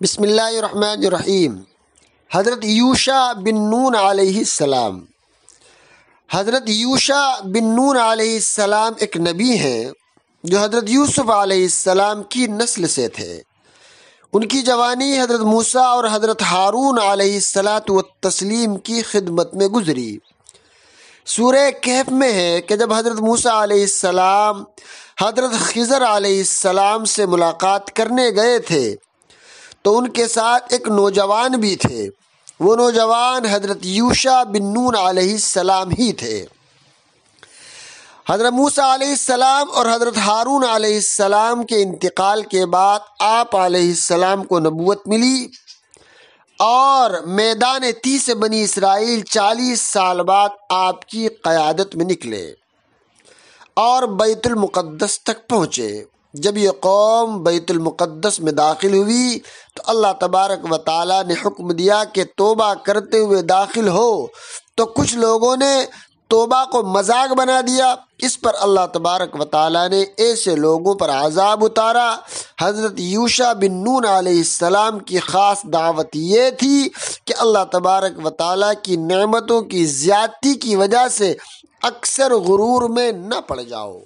بسم اللہ الرحمن الرحیم۔ حضرت یوشع بن نون علیہ السلام۔ حضرت یوشع بن نون علیہ السلام ایک نبی ہیں جو حضرت یوسف علیہ السلام کی نسل سے تھے۔ ان کی جوانی حضرت موسیٰ اور حضرت ہارون علیہ الصلاۃ والتسلیم کی خدمت میں گزری۔ سورہ کہف میں ہے کہ جب حضرت موسیٰ علیہ السلام حضرت خضر علیہ السلام سے ملاقات کرنے گئے تھے تو ان کے ساتھ ایک نوجوان بھی تھے۔ وہ نوجوان حضرت یوشع بن نون علیہ السلام ہی تھے۔ حضرت موسیٰ علیہ السلام اور حضرت ہارون علیہ السلام کے انتقال کے بعد آپ علیہ السلام کو نبوت ملی اور میدان تی سے بنی اسرائیل 40 سال بعد آپ کی قیادت میں نکلے اور بیت المقدس تک پہنچے۔ جب یہ قوم بیت المقدس میں داخل ہوئی تو اللہ تبارک و تعالیٰ نے حکم دیا کہ توبہ کرتے ہوئے داخل ہو، تو کچھ لوگوں نے توبہ کو مذاق بنا دیا۔ اس پر اللہ تبارک و تعالیٰ نے ایسے لوگوں پر عذاب اتارا۔ حضرت یوشع بن نون علیہ السلام کی خاص دعوت یہ تھی کہ اللہ تبارک و تعالیٰ کی نعمتوں کی زیادتی کی وجہ سے اکثر غرور میں نہ پڑ جاؤ۔